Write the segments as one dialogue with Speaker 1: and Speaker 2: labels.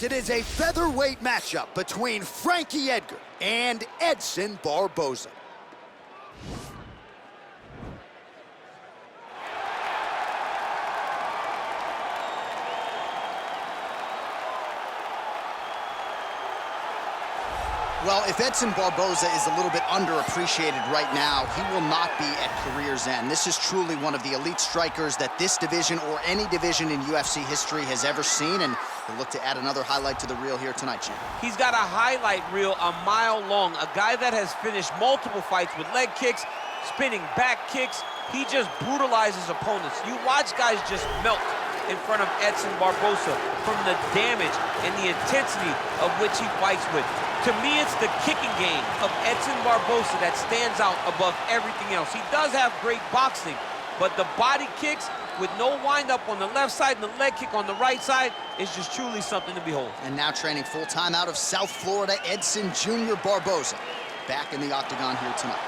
Speaker 1: it is a featherweight matchup between Frankie Edgar and Edson Barboza.
Speaker 2: Well, if Edson Barboza is a little bit underappreciated right now, he will not be at career's end. This is truly one of the elite strikers that this division or any division in UFC history has ever seen, and he'll look to add another highlight to the reel here tonight, Jim.
Speaker 3: He's got a highlight reel a mile long, a guy that has finished multiple fights with leg kicks, spinning back kicks. He just brutalizes opponents. You watch guys just melt in front of Edson Barboza from the damage and the intensity of which he fights with. To me, it's the kicking game of Edson Barboza that stands out above everything else. He does have great boxing, but the body kicks with no wind-up on the left side and the leg kick on the right side is just truly something to behold.
Speaker 2: And now training full-time out of South Florida, Edson Jr. Barboza, back in the octagon here tonight.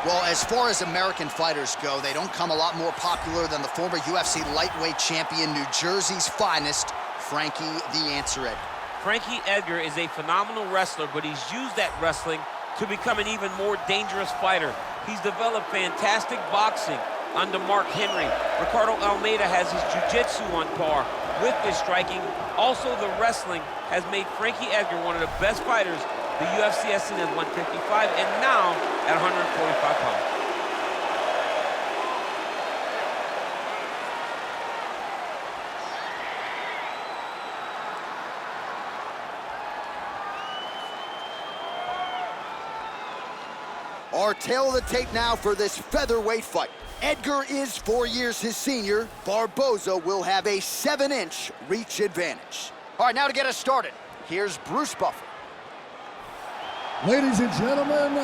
Speaker 2: Well, as far as American fighters go, they don't come a lot more popular than the former UFC lightweight champion, New Jersey's finest, Frankie "The Answer" Edgar.
Speaker 3: Frankie Edgar is a phenomenal wrestler, but he's used that wrestling to become an even more dangerous fighter. He's developed fantastic boxing under Mark Henry. Ricardo Almeida has his jiu-jitsu on par with his striking. Also, the wrestling has made Frankie Edgar one of the best fighters the UFC has seen at 155 and now at 145 pounds.
Speaker 1: Our tail of the tape now for this featherweight fight. Edgar is 4 years his senior. Barboza will have a 7-inch reach advantage. All right, now to get us started, here's Bruce Buffer.
Speaker 4: Ladies and gentlemen,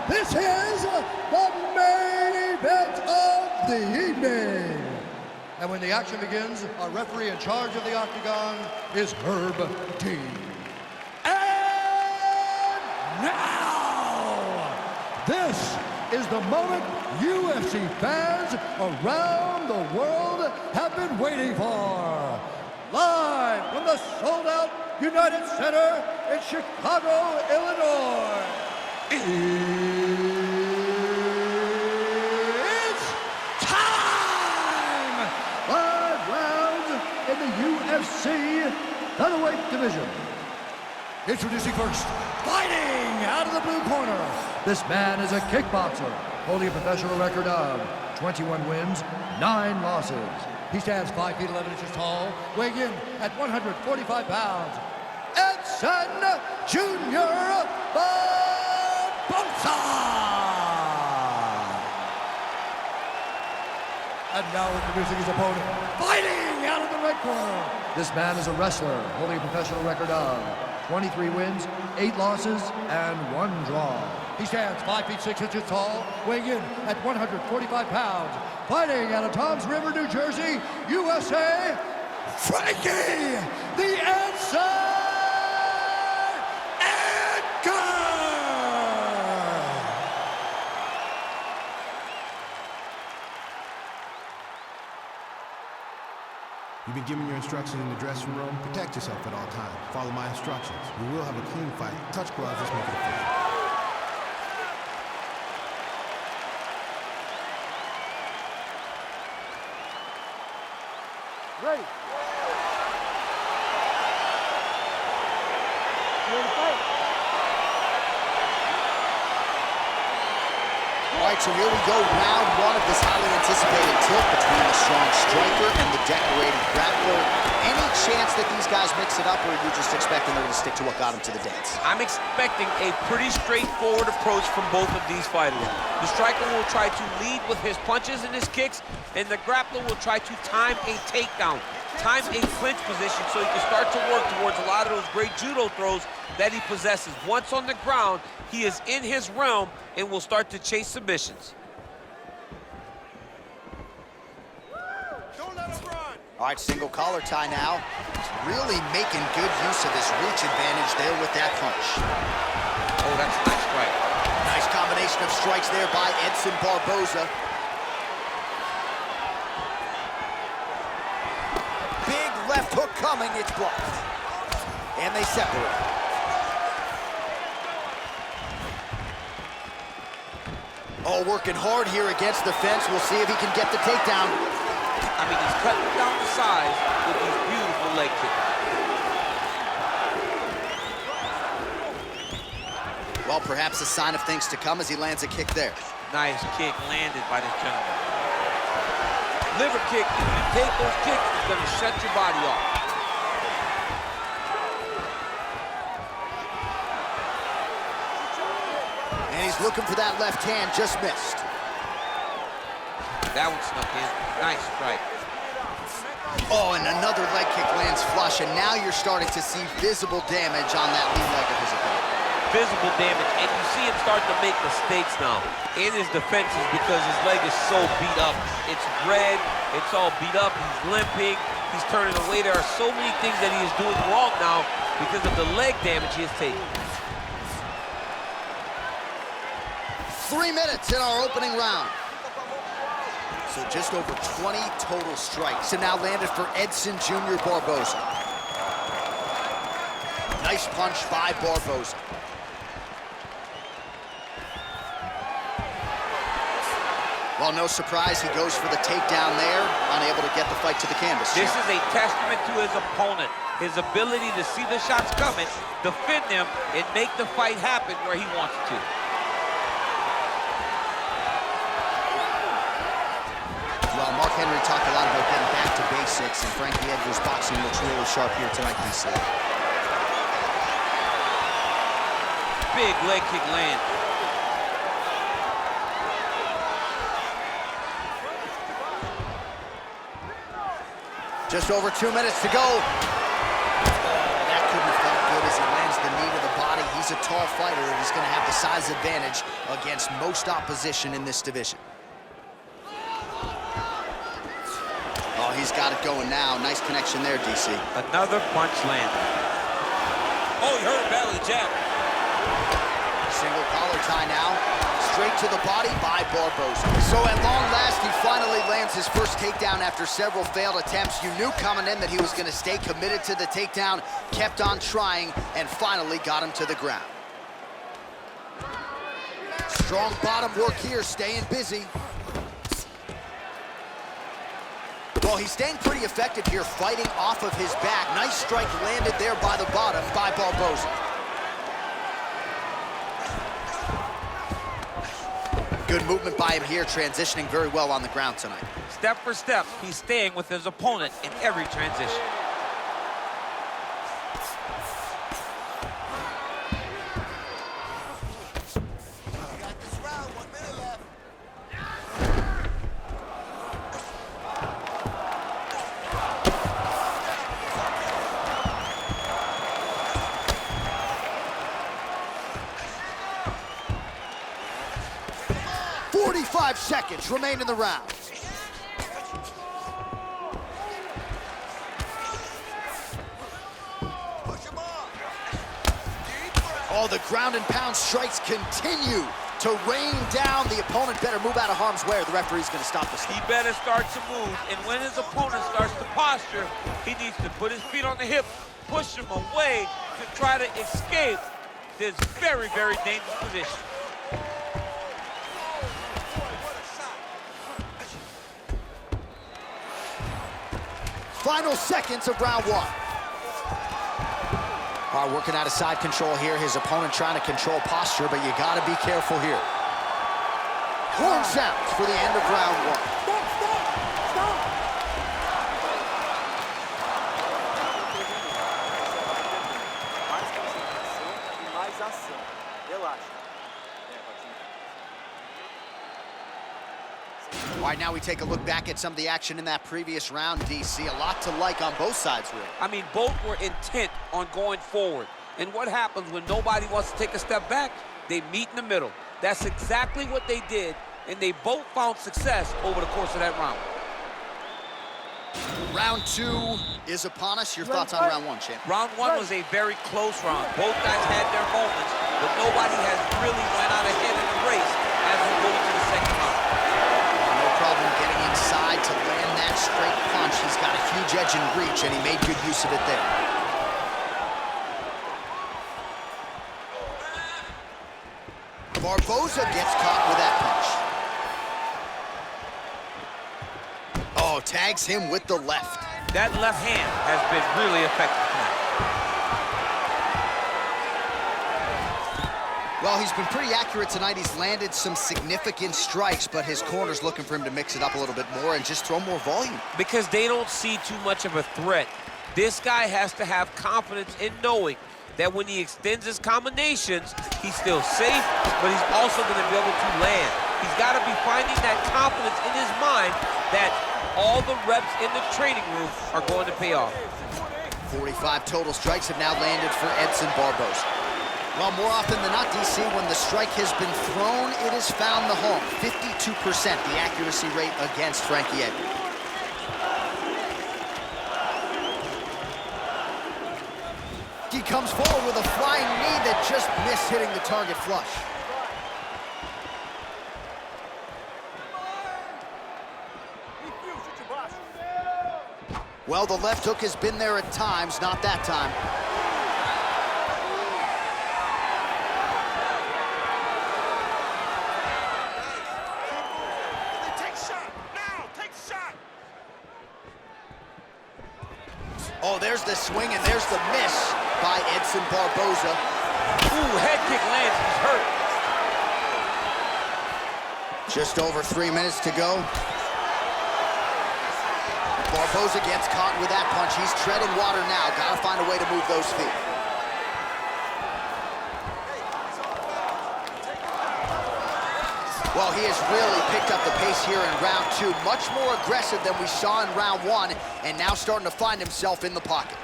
Speaker 4: this is the main event of the evening. And when the action begins, our referee in charge of the octagon is Herb Dean. And now, this is the moment UFC fans around the world have been waiting for. Live from the sold-out United Center in Chicago, Illinois. It's time! 5 rounds in the UFC featherweight division. Introducing first, fighting out of the blue corner. This man is a kickboxer, holding a professional record of 21 wins, 9 losses. He stands 5 feet 11 inches tall, weighing in at 145 pounds. Edson Jr. Barboza! And now introducing his opponent, fighting out of the red corner. This man is a wrestler, holding a professional record of 23 wins, 8 losses, and 1 draw. He stands 5 feet 6 inches tall, weighing in at 145 pounds. Fighting out of Toms River, New Jersey, USA, Frankie "The Answer" Edgar!
Speaker 5: You've been given your instructions in the dressing room. Protect yourself at all times. Follow my instructions. We will have a clean fight. Touch gloves, let's make it official.
Speaker 6: Ready. Ready to fight.
Speaker 2: All right, so here we go, round 1 of this highly anticipated tilt between the strong striker and the decorated grappler. Any chance that these guys mix it up, or are you just expecting them to stick to what got them to the dance?
Speaker 3: I'm expecting a pretty straightforward approach from both of these fighters. The striker will try to lead with his punches and his kicks, and the grappler will try to time a takedown, time a clinch position so he can start to work towards a lot of those great judo throws that he possesses. Once on the ground, he is in his realm and will start to chase submissions.
Speaker 6: Don't let him run.
Speaker 2: All right, single collar tie now. He's really making good use of his reach advantage there with that punch.
Speaker 3: Oh, that's a nice strike.
Speaker 1: Nice combination of strikes there by Edson Barboza. Big left hook coming, it's blocked. And they separate. Oh, working hard here against the fence. We'll see if he can get the takedown.
Speaker 3: I mean, he's cutting down the size with these beautiful leg kicks.
Speaker 2: Well, perhaps a sign of things to come as he lands a kick there.
Speaker 3: Nice kick landed by this gentleman. Liver kick, if you take those kicks, it's gonna shut your body off.
Speaker 1: And he's looking for that left hand, just missed.
Speaker 3: That one snuck in. Nice strike.
Speaker 2: Oh, and another leg kick lands flush, and now you're starting to see visible damage on that lead leg of his opponent.
Speaker 3: Visible damage, and you see him starting to make mistakes now in his defenses because his leg is so beat up. It's red, it's all beat up, he's limping, he's turning away. There are so many things that he is doing wrong now because of the leg damage he has taken.
Speaker 2: 3 minutes in our opening round. So just over 20 total strikes.
Speaker 1: And now landed for Edson Jr. Barboza. Nice punch by Barboza.
Speaker 2: Well, no surprise, he goes for the takedown there, unable to get the fight to the canvas.
Speaker 3: This is a testament to his opponent, his ability to see the shots coming, defend them, and make the fight happen where he wants it to.
Speaker 2: Well, Mark Henry talked a lot about getting back to basics, and Frankie Edgar's boxing looks really sharp here tonight, DC.
Speaker 3: Big leg kick land.
Speaker 1: Just over 2 minutes to go.
Speaker 2: Oh, that couldn't have felt good as he lands the knee to the body. He's a tall fighter, and he's going to have the size advantage against most opposition in this division. Oh, he's got it going now. Nice connection there, DC.
Speaker 3: Another punch landed. Oh, he heard belly jab.
Speaker 2: Single collar tie now. Straight to the body by Barboza.
Speaker 1: So at long last, he finally lands his first takedown after several failed attempts. You knew coming in that he was going to stay committed to the takedown, kept on trying, and finally got him to the ground. Strong bottom work here, staying busy. Well, he's staying pretty effective here, fighting off of his back. Nice strike landed there by the bottom by Barboza.
Speaker 2: Good movement by him here, transitioning very well on the ground tonight.
Speaker 3: Step for step, he's staying with his opponent in every transition.
Speaker 6: Got this round, 1 minute left.
Speaker 1: Five seconds remain in the round. Oh, the ground and pound strikes continue to rain down. The opponent better move out of harm's way or the referee's going to stop this.
Speaker 3: He better start to move, and when his opponent starts to posture, he needs to put his feet on the hip, push him away to try to escape this very, very dangerous position.
Speaker 1: Final seconds of round one.
Speaker 2: All right, working out of side control here. His opponent trying to control posture, but you got to be careful here.
Speaker 1: Horn sounds for the end of round one.
Speaker 6: Stop! Mais ação. Relaxa.
Speaker 2: All right, now we take a look back at some of the action in that previous round, DC. A lot to like on both sides, really.
Speaker 3: I mean, both were intent on going forward. And what happens when nobody wants to take a step back? They meet in the middle. That's exactly what they did, and they both found success over the course of that round.
Speaker 2: Round two is upon us. Your thoughts on round one, champ?
Speaker 3: Round one was a very close round. Both guys had their moments, but nobody has really went out ahead in the race as we go into the second round.
Speaker 2: No problem getting inside to land that straight punch. He's got a huge edge in reach, and he made good use of it there. Barboza gets caught with that punch. Oh, tags him with the left.
Speaker 3: That left hand has been really effective tonight.
Speaker 2: Well, he's been pretty accurate tonight. He's landed some significant strikes, but his corner's looking for him to mix it up a little bit more and just throw more volume.
Speaker 3: Because they don't see too much of a threat. This guy has to have confidence in knowing that when he extends his combinations, he's still safe, but he's also going to be able to land. He's got to be finding that confidence in his mind that all the reps in the training room are going to pay off.
Speaker 2: 45 total strikes have now landed for Edson Barboza. Well, more often than not, DC, when the strike has been thrown, it has found the home. 52% the accuracy rate against Frankie Edgar. He comes forward with a flying knee that just missed hitting the target flush. Well, the left hook has been there at times, not that time. Oh, there's the swing and there's the miss by Edson Barboza.
Speaker 3: Ooh, head kick lands, he's hurt.
Speaker 2: Just over 3 minutes to go. Barboza gets caught with that punch. He's treading water now. Gotta find a way to move those feet. Well, he has really picked up the pace here in round 2. Much more aggressive than we saw in round 1, and now starting to find himself in the pocket.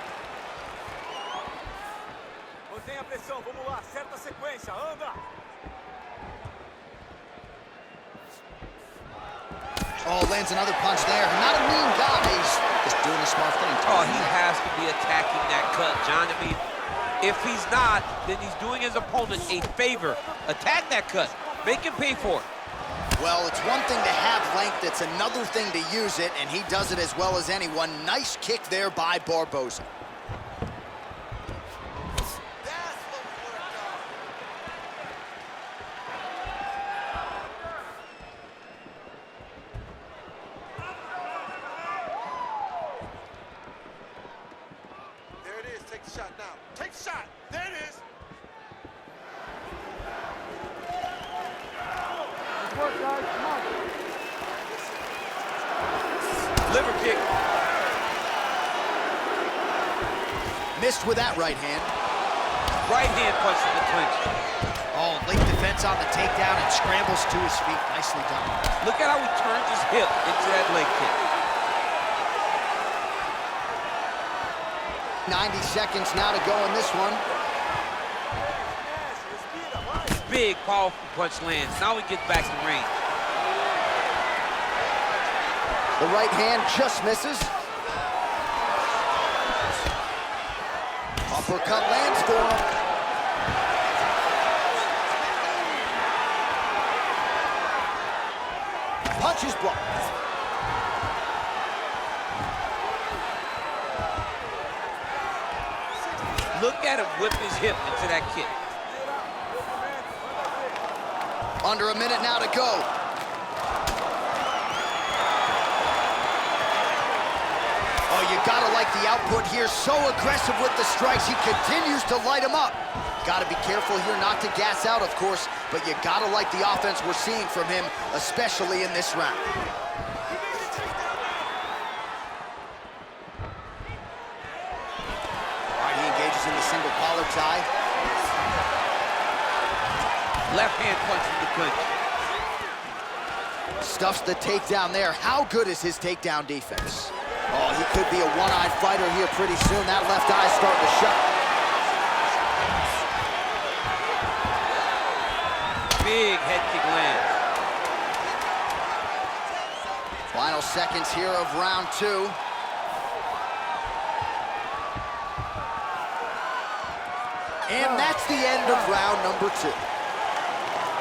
Speaker 6: Mantém a pressão, vamos lá, certa sequência, anda!
Speaker 2: Oh, lands another punch there. Not a mean guy. He's just doing the smart thing.
Speaker 3: Oh, he has to be attacking that cut, John. I mean, if he's not, then he's doing his opponent a favor. Attack that cut. Make him pay for it.
Speaker 2: Well, it's one thing to have length, it's another thing to use it, and he does it as well as anyone. Nice kick there by Barboza.
Speaker 6: There it is, take the shot now. Take the shot, there it is!
Speaker 3: Liver kick.
Speaker 2: Missed with that right hand.
Speaker 3: Right hand punch in the clinch.
Speaker 2: Oh, late defense on the takedown and scrambles to his feet. Nicely done.
Speaker 3: Look at how he turns his hip into that leg kick.
Speaker 2: 90 seconds now to go in this one.
Speaker 3: Big, powerful punch lands. Now he gets back in range.
Speaker 2: The right hand just misses. Uppercut lands for him. Punch is blocked.
Speaker 3: Look at him whip his hip into that kick.
Speaker 2: Under a minute now to go. Oh, you gotta like the output here. So aggressive with the strikes. He continues to light him up. Gotta be careful here not to gas out, of course, but you gotta like the offense we're seeing from him, especially in this round. All right, he engages in the single collar tie.
Speaker 3: Left hand punch in the clinch.
Speaker 2: Stuffs the takedown there. How good is his takedown defense? Oh, he could be a one-eyed fighter here pretty soon. That left eye's starting to shut.
Speaker 3: Big head kick lands.
Speaker 2: Final seconds here of round 2. And that's the end of round number 2.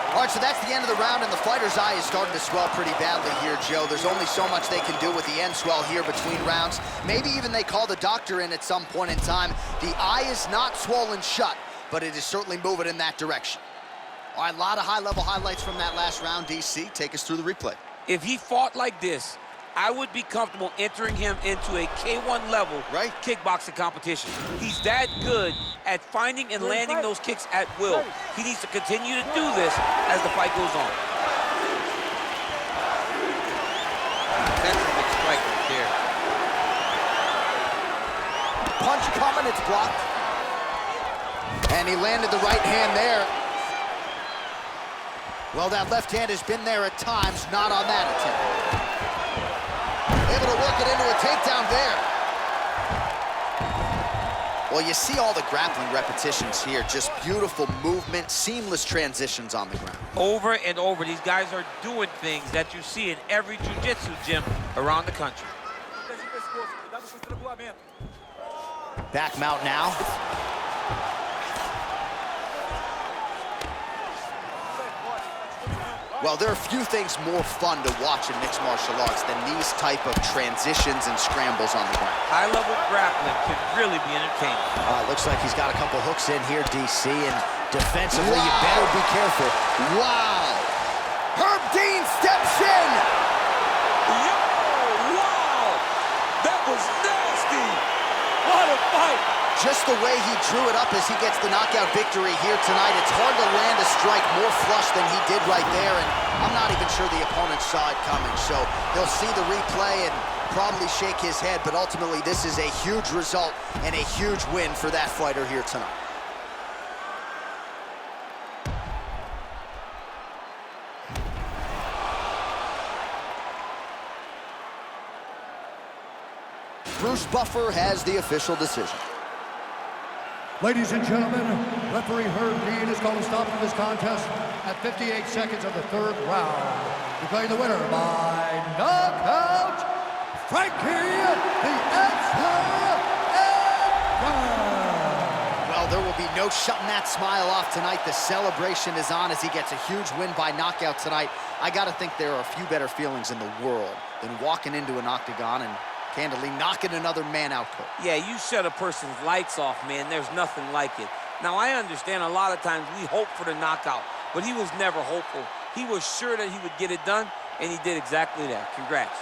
Speaker 2: All right, so that's the end of the round, and the fighter's eye is starting to swell pretty badly here, Joe. There's only so much they can do with the end swell here between rounds. Maybe even they call the doctor in at some point in time. The eye is not swollen shut, but it is certainly moving in that direction. All right, a lot of high-level highlights from that last round. DC, take us through the replay.
Speaker 3: If he fought like this, I would be comfortable entering him into a K1 level kickboxing competition. He's that good at finding and landing those kicks at will. He needs to continue to do this as the fight goes on. That's a big strike right there.
Speaker 1: Punch coming, it's blocked.
Speaker 2: And he landed the right hand there. Well, that left hand has been there at times, not on that attempt. Able to work it into a takedown there. Well, you see all the grappling repetitions here. Just beautiful movement, seamless transitions on the ground.
Speaker 3: Over and over, these guys are doing things that you see in every jiu-jitsu gym around the country.
Speaker 2: Back mount now. Well, there are few things more fun to watch in mixed martial arts than these type of transitions and scrambles on the ground.
Speaker 3: High-level grappling can really be entertaining.
Speaker 2: Looks like he's got a couple hooks in here, DC, and defensively, you better be careful. Wow!
Speaker 1: Herb Dean steps in!
Speaker 3: Yo, wow! That was nasty! What a fight!
Speaker 2: Just the way he drew it up as he gets the knockout victory here tonight, it's hard to land a strike more flush than he did right there, and I'm not even sure the opponent saw it coming, so he'll see the replay and probably shake his head, but ultimately this is a huge result and a huge win for that fighter here tonight.
Speaker 1: Bruce Buffer has the official decision.
Speaker 4: Ladies and gentlemen, referee Herb Dean has called a stop to this contest at 58 seconds of the third round, declaring the winner by knockout, Frankie the Edgar.
Speaker 2: Well, there will be no shutting that smile off tonight. The celebration is on as he gets a huge win by knockout tonight. I gotta think there are a few better feelings in the world than walking into an octagon and candidly knocking another man out cold.
Speaker 3: Yeah, you shut a person's lights off, man. There's nothing like it. Now, I understand a lot of times we hope for the knockout, but he was never hopeful. He was sure that he would get it done, and he did exactly that. Congrats.